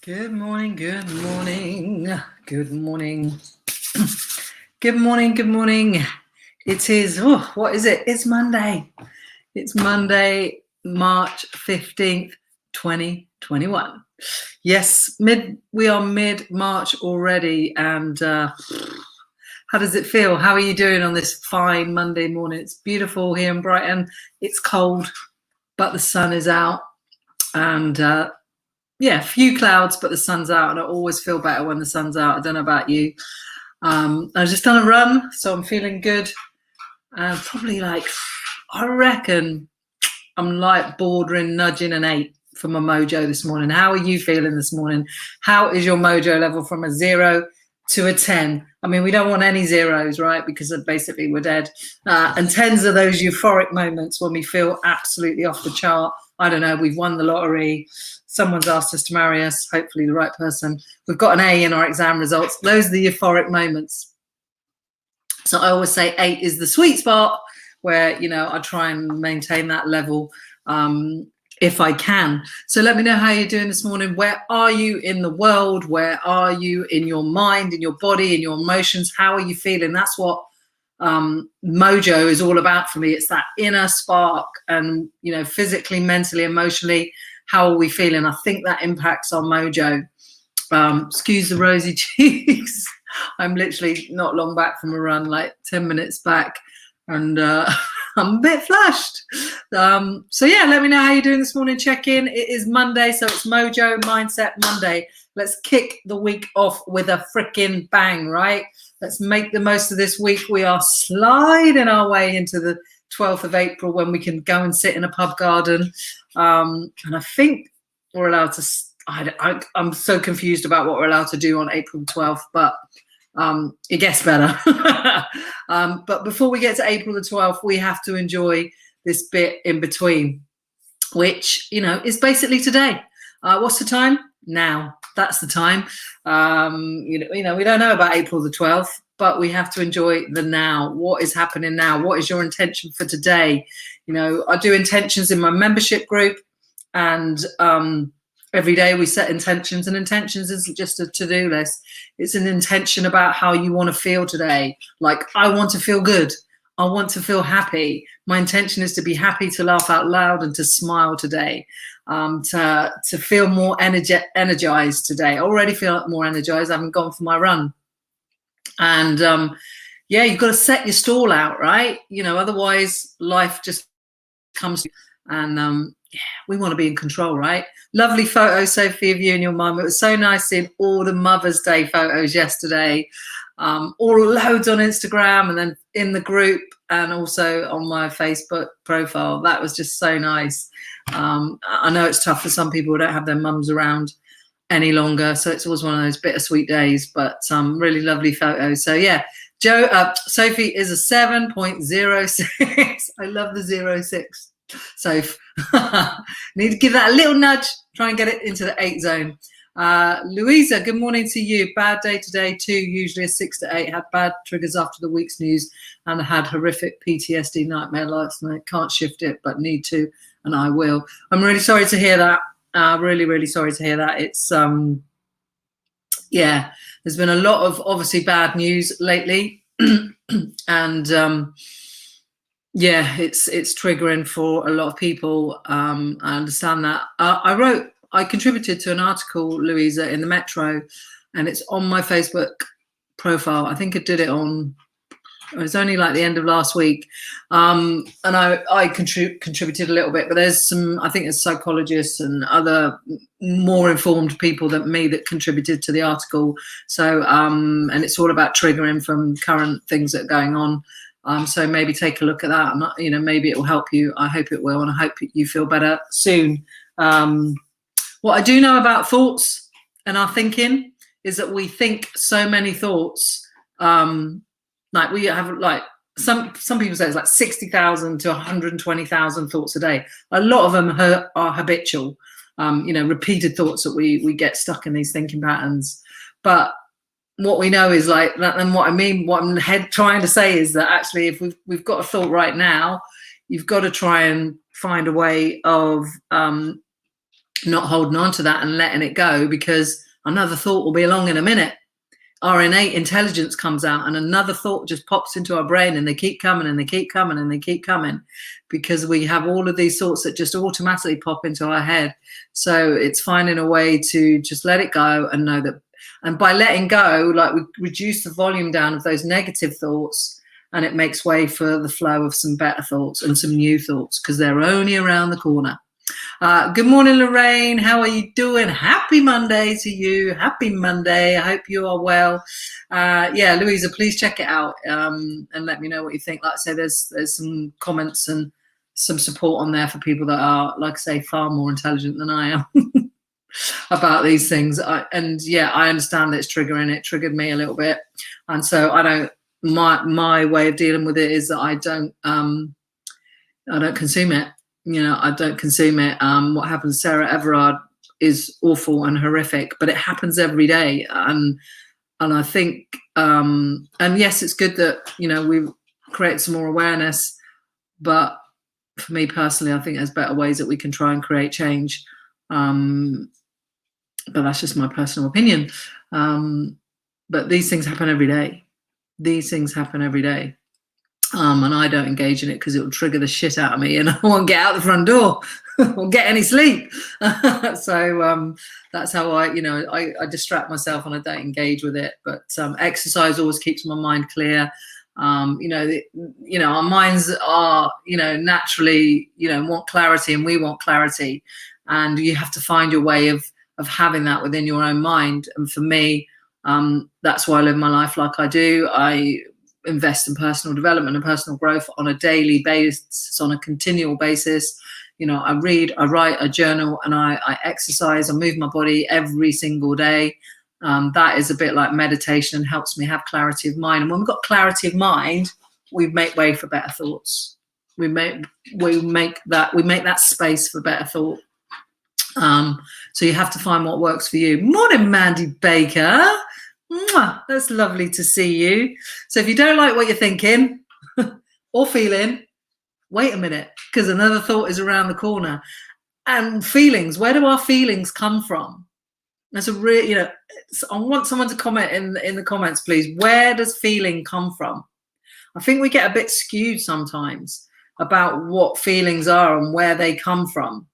Good morning, good morning, good morning, good morning, good morning. It is, what is it? It's Monday. It's Monday, March 15th, 2021. Yes, we are mid-March already. And how does it feel? How are you doing on this fine Monday morning? It's beautiful here in Brighton. It's cold, but the sun is out. And yeah, few clouds, but the sun's out, and I always feel better when the sun's out. I don't know about you. I've just done a run, so I'm feeling good. Probably I reckon I'm like bordering, nudging an 8 for my mojo this morning. How are you feeling this morning? How is your mojo level from a 0 to a 10? I mean, we don't want any zeros, right? Because basically we're dead. And 10s are those euphoric moments when we feel absolutely off the chart. I don't know, we've won the lottery. Someone's asked us to marry us, hopefully the right person. We've got an A in our exam results. Those are the euphoric moments. So I always say 8 is the sweet spot where, I try and maintain that level if I can. So let me know how you're doing this morning. Where are you in the world? Where are you in your mind, in your body, in your emotions? How are you feeling? That's what mojo is all about for me. It's that inner spark and, physically, mentally, emotionally, how are we feeling? I think that impacts our mojo. Excuse the rosy cheeks. I'm literally not long back from a run, like 10 minutes back, and I'm a bit flushed. So yeah, let me know how you're doing this morning. Check in. It is Monday, so it's Mojo Mindset Monday. Let's kick the week off with a freaking bang, right? Let's make the most of this week. We are sliding our way into the 12th of April when we can go and sit in a pub garden. And I think we're allowed to, I'm so confused about what we're allowed to do on April 12th, but it gets better. But before we get to April the 12th, we have to enjoy this bit in between, which, is basically today. What's the time? Now. That's the time. We don't know about April the 12th, but we have to enjoy the now. What is happening now? What is your intention for today? I do intentions in my membership group, and every day we set intentions, and intentions isn't just a to-do list. It's an intention about how you want to feel today. Like, I want to feel good. I want to feel happy. My intention is to be happy, to laugh out loud, and to smile today. To feel more energized today. I already feel more energized. I haven't gone for my run. And yeah, you've got to set your stall out, right? Otherwise life just comes. And yeah, we want to be in control, right? Lovely photo, Sophie, of you and your mum. It was so nice seeing all the Mother's Day photos yesterday. All loads on Instagram, and then in the group, and also on my Facebook profile. That was just so nice. I know it's tough for some people who don't have their mums around any longer, so it's always one of those bittersweet days, but some really lovely photos. So yeah, Sophie is a 7.06. I love the 06. Soph. Need to give that a little nudge, try and get it into the 8 zone. Louisa, good morning to you. Bad day today too, usually a 6 to 8. Had bad triggers after the week's news, and I had horrific PTSD nightmare last night. Can't shift it, but need to, and I will. I'm really sorry to hear that. Really, really sorry to hear that. It's yeah, there's been a lot of obviously bad news lately, and yeah, it's triggering for a lot of people. I understand that. I contributed to an article, Louisa, in the Metro, and it's on my Facebook profile. I think I did it it was only like the end of last week. And I contributed a little bit, but there's I think there's psychologists and other more informed people than me that contributed to the article. So, and it's all about triggering from current things that are going on. So maybe take a look at that. Maybe it will help you. I hope it will, and I hope you feel better soon. What I do know about thoughts and our thinking is that we think so many thoughts. Like we have, like some people say it's like 60,000 to 120,000 thoughts a day. A lot of them are habitual, repeated thoughts that we get stuck in these thinking patterns. But what we know is like that, and what I'm trying to say is that actually, if we've got a thought right now, you've got to try and find a way of not holding on to that and letting it go, because another thought will be along in a minute. Our innate intelligence comes out and another thought just pops into our brain, and they keep coming and they keep coming and they keep coming, because we have all of these thoughts that just automatically pop into our head. So it's finding a way to just let it go and know that, and by letting go, like, we reduce the volume down of those negative thoughts, and it makes way for the flow of some better thoughts and some new thoughts, because they're only around the corner. Good morning, Lorraine. How are you doing? Happy Monday to you. Happy Monday. I hope you are well. Yeah, Louisa, please check it out and let me know what you think. Like I say, there's some comments and some support on there for people that are, like I say, far more intelligent than I am about these things. And yeah, I understand that it's triggering. It triggered me a little bit, and so I don't. My way of dealing with it is that I don't consume it. You know, I don't consume it. What happened to Sarah Everard is awful and horrific, but it happens every day. And I think, and yes, it's good that, you know, we create some more awareness, but for me personally, I think there's better ways that we can try and create change. But that's just my personal opinion. But these things happen every day. These things happen every day. And I don't engage in it because it will trigger the shit out of me, and I won't get out the front door or get any sleep. So that's how I distract myself and I don't engage with it. But exercise always keeps my mind clear. Our minds are, naturally, want clarity, and we want clarity. And you have to find your way of having that within your own mind. And for me, that's why I live my life like I do. I invest in personal development and personal growth on a daily basis, on a continual basis. I read, I write, I journal, and I exercise. I move my body every single day. That is a bit like meditation and helps me have clarity of mind. And when we've got clarity of mind, we make way for better thoughts. We make that space for better thought. So you have to find what works for you. Morning, Mandy Baker. Mwah, that's lovely to see you. So if you don't like what you're thinking or feeling, wait a minute, because another thought is around the corner. And feelings, where do our feelings come from? That's a real, I want someone to comment in the comments, please. Where does feeling come from? I think we get a bit skewed sometimes about what feelings are and where they come from.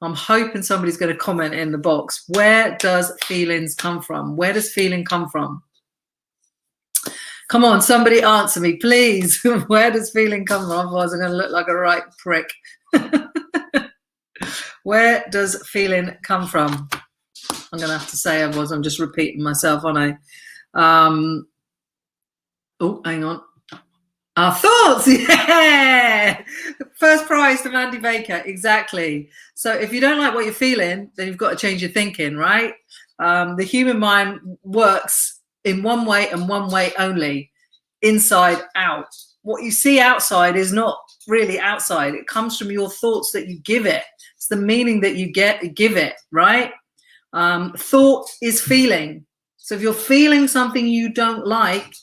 I'm hoping somebody's going to comment in the box. Where does feelings come from? Where does feeling come from? Come on, somebody answer me, please. Where does feeling come from? Otherwise, I'm going to look like a right prick. Where does feeling come from? I'm going to have to say, otherwise I'm just repeating myself, aren't I? Oh, hang on. Our thoughts, yeah! First prize to Mandy Baker, exactly. So if you don't like what you're feeling, then you've got to change your thinking, right? The human mind works in one way and one way only, inside out. What you see outside is not really outside. It comes from your thoughts that you give it. It's the meaning that you give it, right? Thought is feeling. So if you're feeling something you don't like,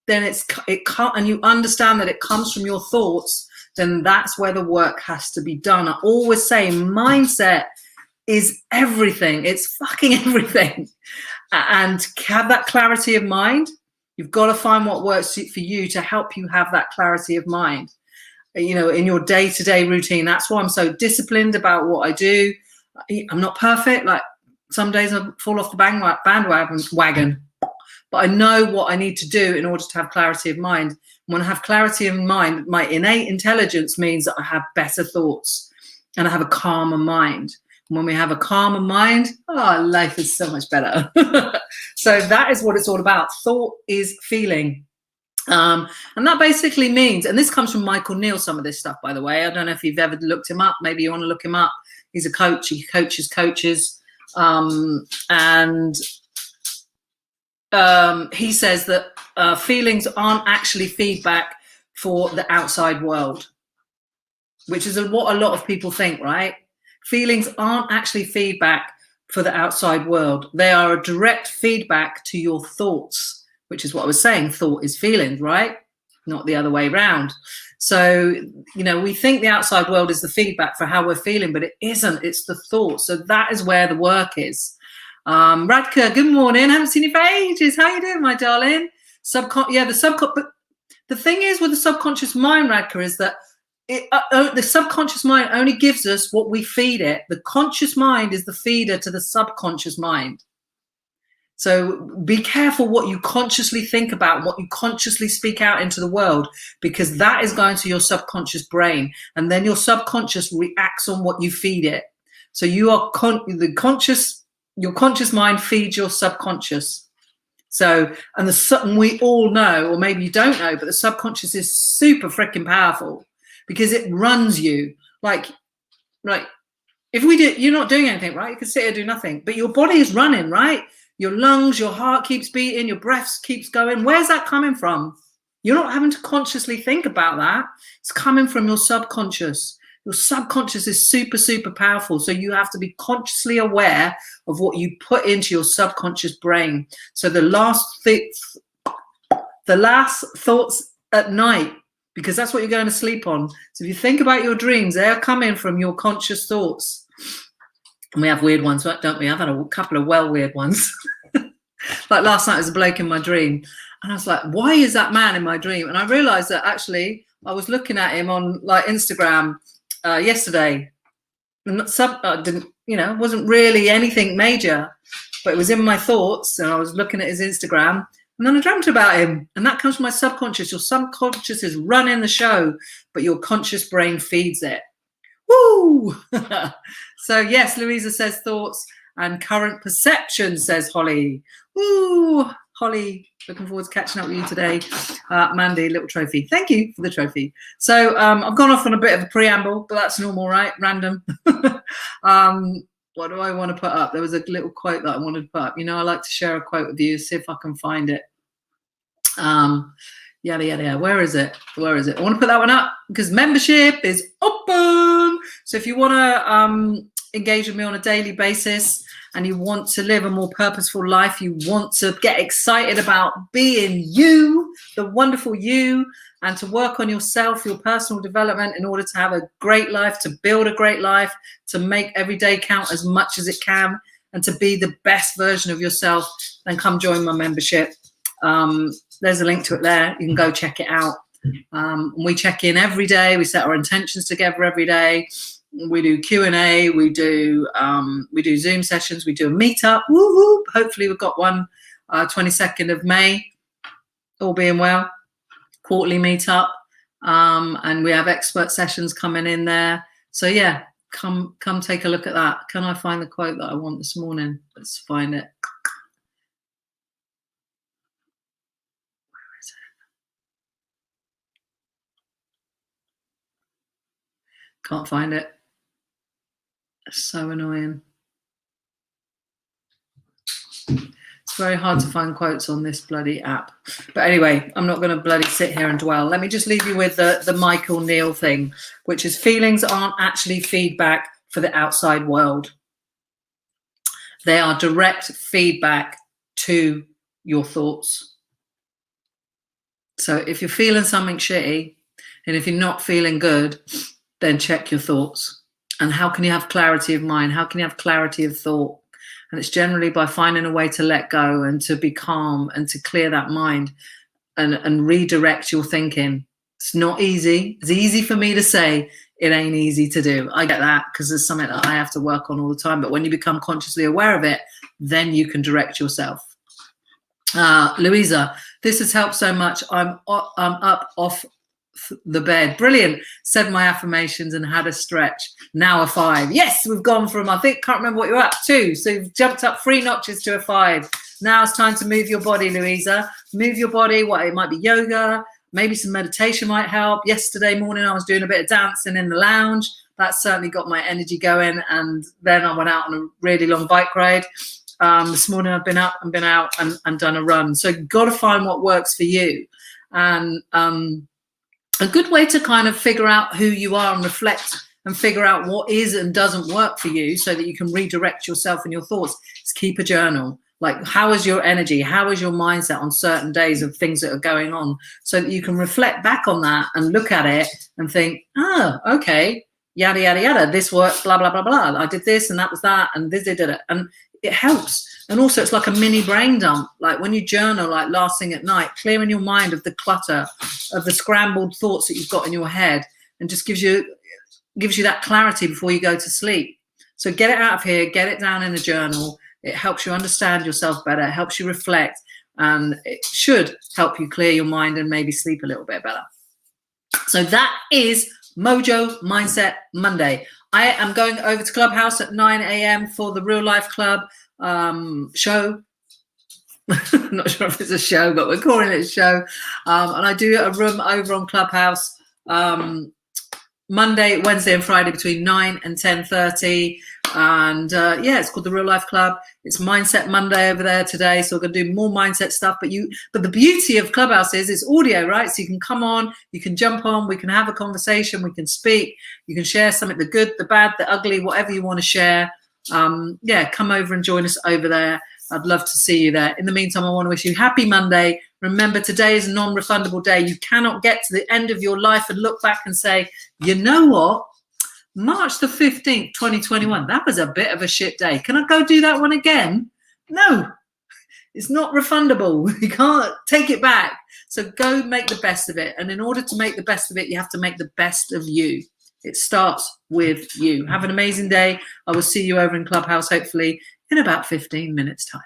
then it can't, and you understand that it comes from your thoughts, then that's where the work has to be done. I always say mindset is everything. It's fucking everything. And have that clarity of mind. You've got to find what works for you to help you have that clarity of mind, in your day-to-day routine. That's why I'm so disciplined about what I do. I'm not perfect. Like some days I fall off the bandwagon. But I know what I need to do in order to have clarity of mind. When I have clarity of mind, my innate intelligence means that I have better thoughts and I have a calmer mind. And when we have a calmer mind, life is so much better. So that is what it's all about. Thought is feeling. And that basically means, and this comes from Michael Neal, some of this stuff, by the way. I don't know if you've ever looked him up. Maybe you want to look him up. He's a coach. He coaches coaches. He says that feelings aren't actually feedback for the outside world, which is what a lot of people think, right? Feelings aren't actually feedback for the outside world. They are a direct feedback to your thoughts, which is what I was saying. Thought is feeling, right? Not the other way around. So, you know, we think the outside world is the feedback for how we're feeling, but it isn't. It's the thought. So that is where the work is. Radka, good morning. Haven't seen you for ages. How you doing, my darling? But the thing is with the subconscious mind, Radka, is that the subconscious mind only gives us what we feed it. The conscious mind is the feeder to the subconscious mind. So be careful what you consciously think about, what you consciously speak out into the world, because that is going to your subconscious brain, and then your subconscious reacts on what you feed it. So you are your conscious mind feeds your subconscious. So, and we all know, or maybe you don't know, but the subconscious is super freaking powerful because it runs you. Like, if you're not doing anything, right? You can sit here and do nothing, but your body is running, right? Your lungs, your heart keeps beating, your breath keeps going. Where's that coming from? You're not having to consciously think about that. It's coming from your subconscious. Your subconscious is super, super powerful. So you have to be consciously aware of what you put into your subconscious brain. So the last thoughts at night, because that's what you're going to sleep on. So if you think about your dreams, they're coming from your conscious thoughts. And we have weird ones, don't we? I've had a couple of weird ones. Like last night, there was a bloke in my dream. And I was like, why is that man in my dream? And I realized that actually I was looking at him on like Instagram yesterday. And it wasn't really anything major, but it was in my thoughts. And I was looking at his Instagram. And then I dreamt about him. And that comes from my subconscious. Your subconscious is running the show, but your conscious brain feeds it. Woo! So yes, Louisa says thoughts and current perception, says Holly. Woo! Holly, looking forward to catching up with you today. Mandy, little trophy. Thank you for the trophy. So I've gone off on a bit of a preamble, but that's normal, right? Random. What do I want to put up? There was a little quote that I wanted to put up. You know, I like to share a quote with you, see if I can find it. Yada, yada, yada. Where is it? I want to put that one up because membership is open. So if you want to engage with me on a daily basis and you want to live a more purposeful life, you want to get excited about being you, the wonderful you, and to work on yourself, your personal development in order to have a great life, to build a great life, to make every day count as much as it can, and to be the best version of yourself, then come join my membership. There's a link to it there. You can go check it out. We check in every day. We set our intentions together every day. We do Q&A. We do Zoom sessions. We do a meetup. Woo woo. Hopefully we've got one 22nd of May, all being well. Quarterly meetup. And we have expert sessions coming in there. So yeah, come take a look at that. Can I find the quote that I want this morning? Let's find it. Can't find it. It's so annoying. It's very hard to find quotes on this bloody app. But anyway, I'm not going to bloody sit here and dwell. Let me just leave you with the Michael Neal thing, which is feelings aren't actually feedback for the outside world. They are direct feedback to your thoughts. So if you're feeling something shitty and if you're not feeling good, then check your thoughts. And how can you have clarity of mind? How can you have clarity of thought? And it's generally by finding a way to let go and to be calm and to clear that mind and redirect your thinking. It's not easy. It's easy for me to say. It ain't easy to do. I get that because it's something that I have to work on all the time. But when you become consciously aware of it, then you can direct yourself. Louisa, this has helped so much. I'm up off the bed. Brilliant. Said my affirmations and had a stretch. Now a 5. Yes, we've gone from, can't remember what you're up to. So you've jumped up 3 notches to a 5. Now it's time to move your body, Louisa. Move your body. It might be yoga. Maybe some meditation might help. Yesterday morning, I was doing a bit of dancing in the lounge. That certainly got my energy going. And then I went out on a really long bike ride. This morning, I've been up and been out and done a run. So you've got to find what works for you. And a good way to kind of figure out who you are and reflect and figure out what is and doesn't work for you so that you can redirect yourself and your thoughts is keep a journal. Like, how is your energy? How is your mindset on certain days of things that are going on, so that you can reflect back on that and look at it and think, oh, okay, yada, yada, yada. This worked, blah, blah, blah, blah. I did this and that was that. And this, did it. And it helps. And also it's like a mini brain dump. Like when you journal, like last thing at night, clearing your mind of the clutter, of the scrambled thoughts that you've got in your head, and just gives you that clarity before you go to sleep. So get it out of here, get it down in a journal. It helps you understand yourself better, it helps you reflect, and it should help you clear your mind and maybe sleep a little bit better. So that is Mojo Mindset Monday. I am going over to Clubhouse at 9 a.m. for the Real Life Club show. I'm not sure if it's a show, but we're calling it a show. And I do a room over on Clubhouse Monday, Wednesday and Friday between 9 and 10:30. And yeah, it's called the Real Life Club. It's Mindset Monday over there today, so we're going to do more mindset stuff. But the beauty of Clubhouse is it's audio, right? So you can come on, you can jump on, we can have a conversation, we can speak, you can share something, the good, the bad, the ugly, whatever you want to share. Yeah, come over and join us over there. I'd love to see you there. In the meantime, I want to wish you happy Monday. Remember, today is a non-refundable day. You cannot get to the end of your life and look back and say, you know what? March the 15th, 2021, that was a bit of a shit day. Can I go do that one again? No, it's not refundable. You can't take it back. So go make the best of it. And in order to make the best of it, you have to make the best of you. It starts with you. Have an amazing day. I will see you over in Clubhouse, hopefully in about 15 minutes time.